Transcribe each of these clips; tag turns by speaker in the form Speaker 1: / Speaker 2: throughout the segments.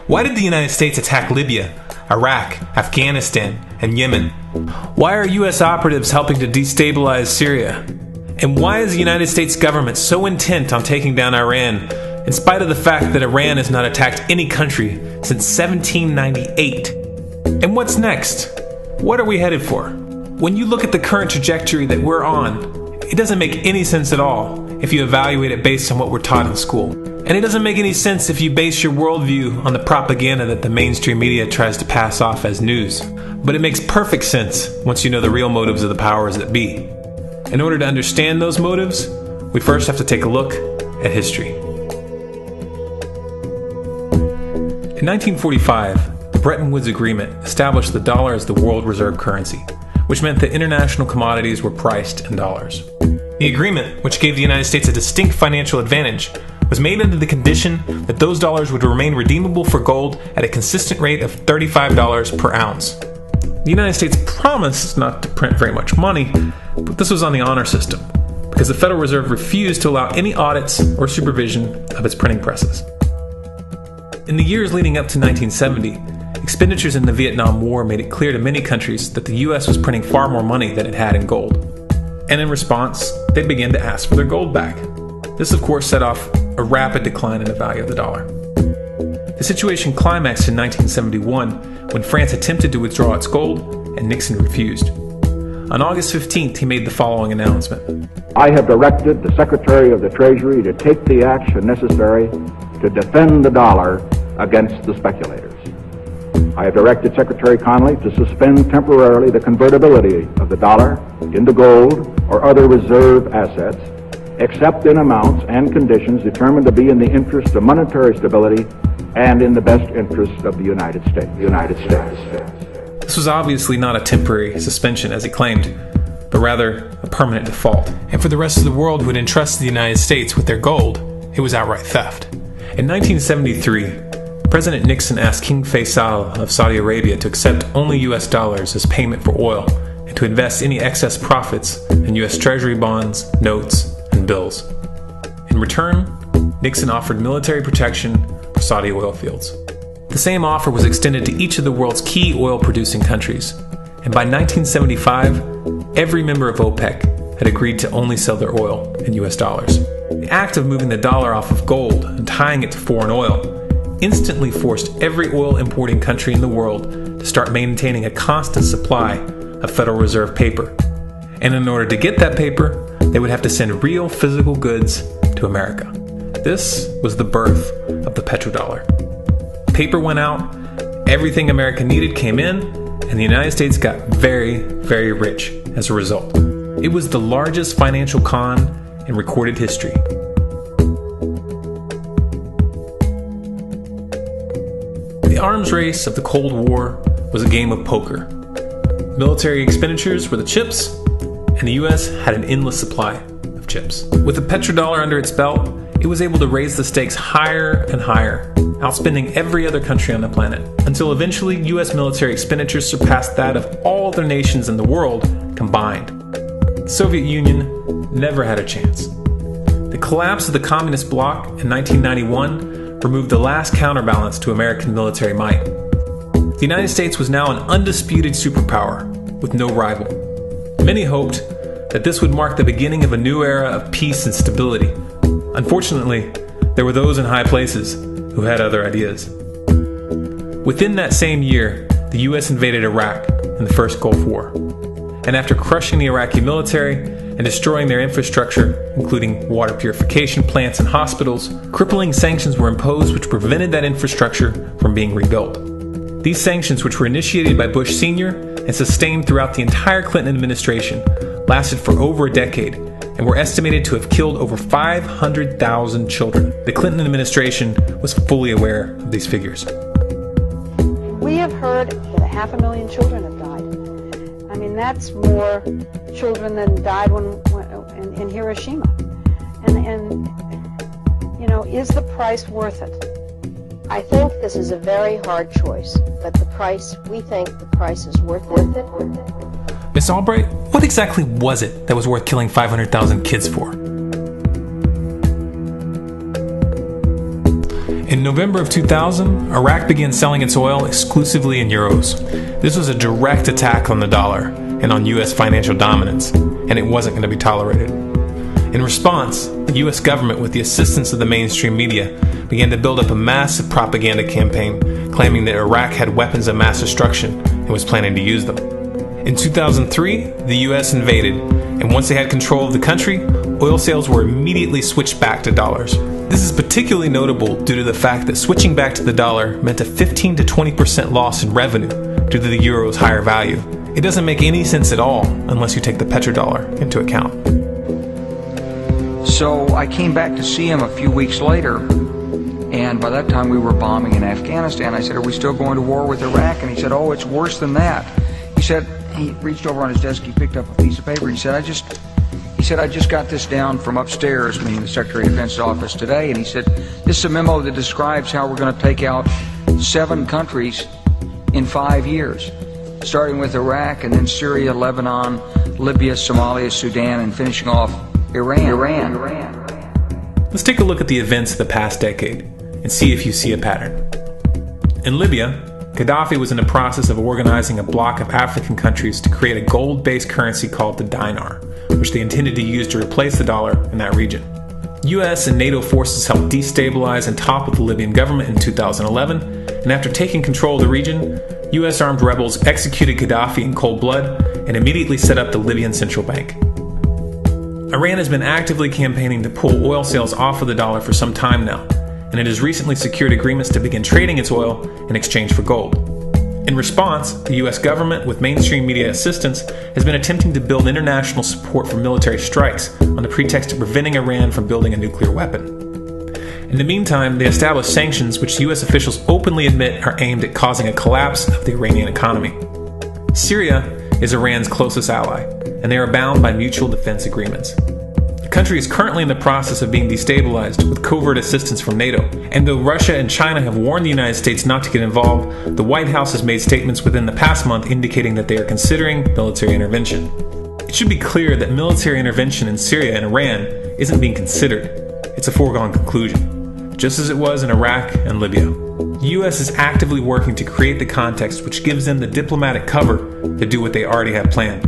Speaker 1: Why did the United States attack Libya, Iraq, Afghanistan, and Yemen? Why are U.S. operatives helping to destabilize Syria? And why is the United States government so intent on taking down Iran, in spite of the fact that Iran has not attacked any country since 1798? And what's next? What are we headed for? When you look at the current trajectory that we're on, it doesn't make any sense at all if you evaluate it based on what we're taught in school. And it doesn't make any sense if you base your worldview on the propaganda that the mainstream media tries to pass off as news. But it makes perfect sense once you know the real motives of the powers that be. In order to understand those motives, we first have to take a look at history. In 1945, the Bretton Woods Agreement established the dollar as the world reserve currency, which meant that international commodities were priced in dollars. The agreement, which gave the United States a distinct financial advantage, was made under the condition that those dollars would remain redeemable for gold at a consistent rate of $35 per ounce. The United States promised not to print very much money, but this was on the honor system, because the Federal Reserve refused to allow any audits or supervision of its printing presses. In the years leading up to 1970, expenditures in the Vietnam War made it clear to many countries that the U.S. was printing far more money than it had in gold. And in response, they began to ask for their gold back. This, of course, set off a rapid decline in the value of the dollar. The situation climaxed in 1971 when France attempted to withdraw its gold and Nixon refused. On August 15th, he made the following announcement.
Speaker 2: I have directed the Secretary of the Treasury to take the action necessary to defend the dollar against the speculators. I have directed Secretary Connally to suspend temporarily the convertibility of the dollar into gold or other reserve assets, except in amounts and conditions determined to be in the interest of monetary stability and in the best interest of the United States.
Speaker 1: This was obviously not a temporary suspension, as he claimed, but rather a permanent default. And for the rest of the world who had entrusted the United States with their gold, it was outright theft. In 1973, President Nixon asked King Faisal of Saudi Arabia to accept only U.S. dollars as payment for oil and to invest any excess profits in U.S. Treasury bonds, notes, and bills. In return, Nixon offered military protection for Saudi oil fields. The same offer was extended to each of the world's key oil-producing countries, and by 1975, every member of OPEC had agreed to only sell their oil in U.S. dollars. The act of moving the dollar off of gold and tying it to foreign oil instantly forced every oil-importing country in the world to start maintaining a constant supply of Federal Reserve paper. And in order to get that paper, they would have to send real physical goods to America. This was the birth of the petrodollar. Paper went out, everything America needed came in, and the United States got very, very rich as a result. It was the largest financial con in recorded history. The arms race of the Cold War was a game of poker. Military expenditures were the chips, and the U.S. had an endless supply of chips. With the petrodollar under its belt, it was able to raise the stakes higher and higher, outspending every other country on the planet, until eventually U.S. military expenditures surpassed that of all other nations in the world combined. The Soviet Union never had a chance. The collapse of the communist bloc in 1991 removed the last counterbalance to American military might. The United States was now an undisputed superpower with no rival. Many hoped that this would mark the beginning of a new era of peace and stability. Unfortunately, there were those in high places who had other ideas. Within that same year, the U.S. invaded Iraq in the First Gulf War. And after crushing the Iraqi military and destroying their infrastructure, including water purification plants and hospitals, crippling sanctions were imposed which prevented that infrastructure from being rebuilt. These sanctions, which were initiated by Bush Sr. and sustained throughout the entire Clinton administration, lasted for over a decade and were estimated to have killed over 500,000 children. The Clinton administration was fully aware of these figures.
Speaker 3: We have heard that 500,000 children have died. I mean, that's more children than died in Hiroshima. And you know, is the price worth it?
Speaker 4: I think this is a very hard choice, but we think the price is worth it.
Speaker 1: Miss Albright, what exactly was it that was worth killing 500,000 kids for? In November of 2000, Iraq began selling its oil exclusively in euros. This was a direct attack on the dollar and on U.S. financial dominance, and it wasn't going to be tolerated. In response, the U.S. government, with the assistance of the mainstream media, began to build up a massive propaganda campaign claiming that Iraq had weapons of mass destruction and was planning to use them. In 2003, the U.S. invaded, and once they had control of the country, oil sales were immediately switched back to dollars. This is particularly notable due to the fact that switching back to the dollar meant a 15 to 20% loss in revenue due to the euro's higher value. It doesn't make any sense at all unless you take the petrodollar into account.
Speaker 5: So I came back to see him a few weeks later, and by that time we were bombing in Afghanistan. I said, "Are we still going to war with Iraq?" And he said, "Oh, it's worse than that." He said, he reached over on his desk, he picked up a piece of paper, and he said, I just got this down from upstairs, meaning the Secretary of Defense's office today, and he said, "This is a memo that describes how we're going to take out 7 countries in 5 years, starting with Iraq, and then Syria, Lebanon, Libya, Somalia, Sudan, and finishing off Iran.
Speaker 1: Let's take a look at the events of the past decade and see if you see a pattern. In Libya, Gaddafi was in the process of organizing a bloc of African countries to create a gold-based currency called the dinar, which they intended to use to replace the dollar in that region. US and NATO forces helped destabilize and topple the Libyan government in 2011, and after taking control of the region, US armed rebels executed Gaddafi in cold blood and immediately set up the Libyan central bank. Iran has been actively campaigning to pull oil sales off of the dollar for some time now, and it has recently secured agreements to begin trading its oil in exchange for gold. In response, the US government, with mainstream media assistance, has been attempting to build international support for military strikes on the pretext of preventing Iran from building a nuclear weapon. In the meantime, they established sanctions which US officials openly admit are aimed at causing a collapse of the Iranian economy. Syria is Iran's closest ally, and they are bound by mutual defense agreements. The country is currently in the process of being destabilized with covert assistance from NATO, and though Russia and China have warned the United States not to get involved, the White House has made statements within the past month indicating that they are considering military intervention. It should be clear that military intervention in Syria and Iran isn't being considered. It's a foregone conclusion, just as it was in Iraq and Libya. The U.S. is actively working to create the context which gives them the diplomatic cover to do what they already have planned.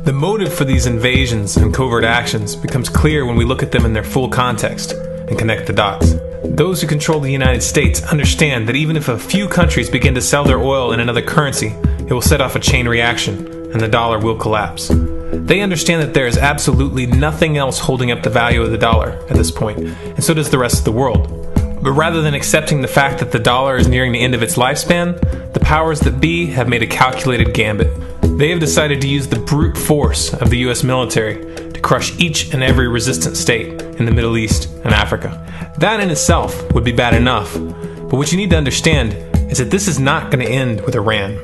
Speaker 1: The motive for these invasions and covert actions becomes clear when we look at them in their full context and connect the dots. Those who control the United States understand that even if a few countries begin to sell their oil in another currency, it will set off a chain reaction and the dollar will collapse. They understand that there is absolutely nothing else holding up the value of the dollar at this point, and so does the rest of the world. But rather than accepting the fact that the dollar is nearing the end of its lifespan, the powers that be have made a calculated gambit. They have decided to use the brute force of the US military to crush each and every resistant state in the Middle East and Africa. That in itself would be bad enough, but what you need to understand is that this is not going to end with Iran.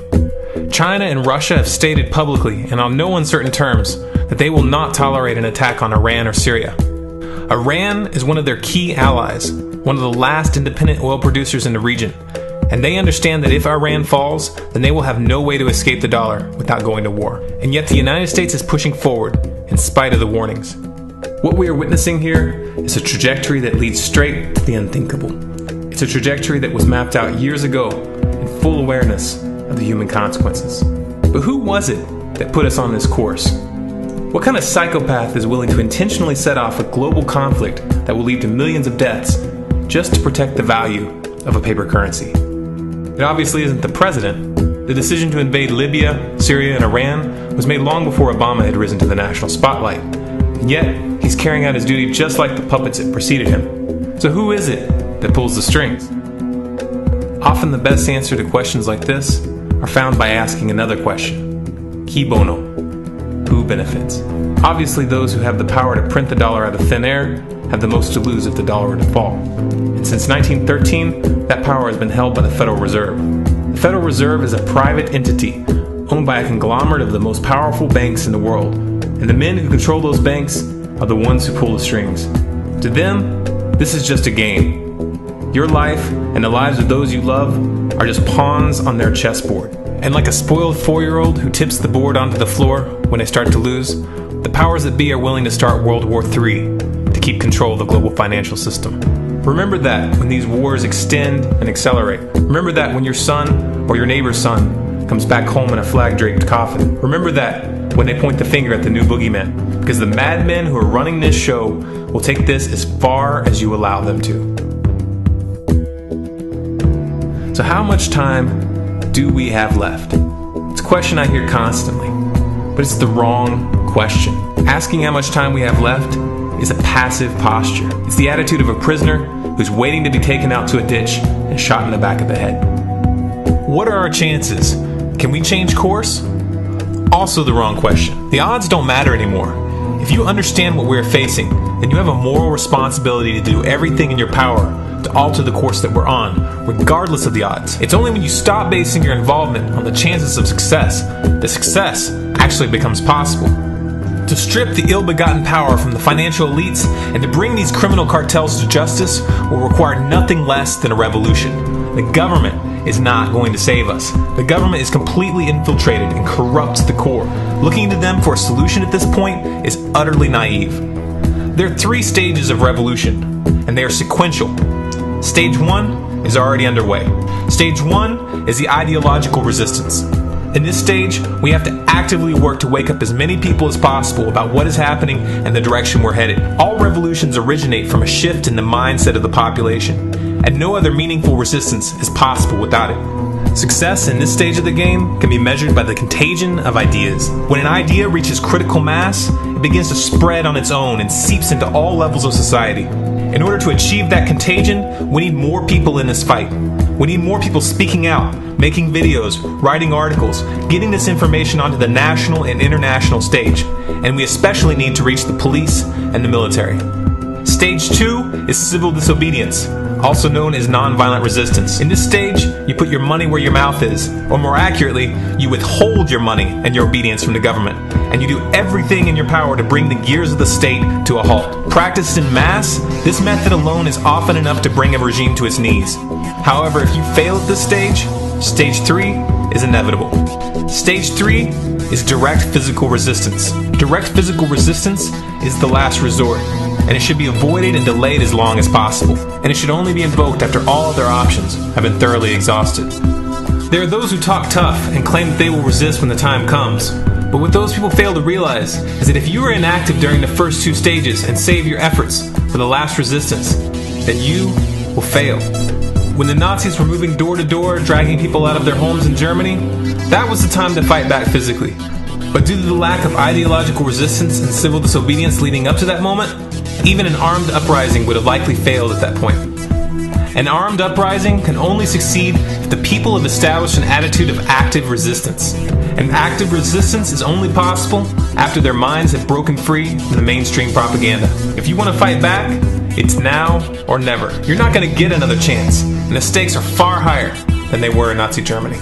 Speaker 1: China and Russia have stated publicly and on no uncertain terms that they will not tolerate an attack on Iran or Syria. Iran is one of their key allies, one of the last independent oil producers in the region, and they understand that if Iran falls, then they will have no way to escape the dollar without going to war. And yet the United States is pushing forward in spite of the warnings. What we are witnessing here is a trajectory that leads straight to the unthinkable. It's a trajectory that was mapped out years ago in full awareness of the human consequences. But who was it that put us on this course? What kind of psychopath is willing to intentionally set off a global conflict that will lead to millions of deaths just to protect the value of a paper currency? It obviously isn't the president. The decision to invade Libya, Syria, and Iran was made long before Obama had risen to the national spotlight. And yet, he's carrying out his duty just like the puppets that preceded him. So who is it that pulls the strings? Often the best answer to questions like this are found by asking another question. Qui bono? Who benefits? Obviously, those who have the power to print the dollar out of thin air have the most to lose if the dollar were to fall. And since 1913, that power has been held by the Federal Reserve. The Federal Reserve is a private entity owned by a conglomerate of the most powerful banks in the world, and the men who control those banks are the ones who pull the strings. To them, this is just a game. Your life and the lives of those you love are just pawns on their chessboard. And like a spoiled 4-year-old who tips the board onto the floor when they start to lose, the powers that be are willing to start World War III to keep control of the global financial system. Remember that when these wars extend and accelerate. Remember that when your son or your neighbor's son comes back home in a flag-draped coffin. Remember that when they point the finger at the new boogeyman. Because the madmen who are running this show will take this as far as you allow them to. So how much time do we have left? It's a question I hear constantly, but it's the wrong question. Asking how much time we have left is a passive posture. It's the attitude of a prisoner who's waiting to be taken out to a ditch and shot in the back of the head. What are our chances? Can we change course? Also the wrong question. The odds don't matter anymore. If you understand what we're facing, then you have a moral responsibility to do everything in your power to alter the course that we're on, regardless of the odds. It's only when you stop basing your involvement on the chances of success that success actually becomes possible. To strip the ill-begotten power from the financial elites and to bring these criminal cartels to justice will require nothing less than a revolution. The government is not going to save us. The government is completely infiltrated and corrupt to the core. Looking to them for a solution at this point is utterly naive. There are 3 stages of revolution, and they are sequential. Stage 1 is already underway. Stage 1 is the ideological resistance. In this stage, we have to actively work to wake up as many people as possible about what is happening and the direction we're headed. All revolutions originate from a shift in the mindset of the population, and no other meaningful resistance is possible without it. Success in this stage of the game can be measured by the contagion of ideas. When an idea reaches critical mass, it begins to spread on its own and seeps into all levels of society. In order to achieve that contagion, we need more people in this fight. We need more people speaking out, making videos, writing articles, getting this information onto the national and international stage. And we especially need to reach the police and the military. Stage 2 is civil disobedience, also known as nonviolent resistance. In this stage, you put your money where your mouth is, or more accurately, you withhold your money and your obedience from the government, and you do everything in your power to bring the gears of the state to a halt. Practiced in mass, this method alone is often enough to bring a regime to its knees. However, if you fail at this stage, Stage 3 is inevitable. Stage 3 is direct physical resistance. Direct physical resistance is the last resort, and it should be avoided and delayed as long as possible, and it should only be invoked after all other options have been thoroughly exhausted. There are those who talk tough and claim that they will resist when the time comes, but what those people fail to realize is that if you are inactive during the first 2 stages and save your efforts for the last resistance, then you will fail. When the Nazis were moving door to door, dragging people out of their homes in Germany, that was the time to fight back physically. But due to the lack of ideological resistance and civil disobedience leading up to that moment, even an armed uprising would have likely failed at that point. An armed uprising can only succeed if the people have established an attitude of active resistance. And active resistance is only possible after their minds have broken free from the mainstream propaganda. If you want to fight back, it's now or never. You're not going to get another chance, and the stakes are far higher than they were in Nazi Germany.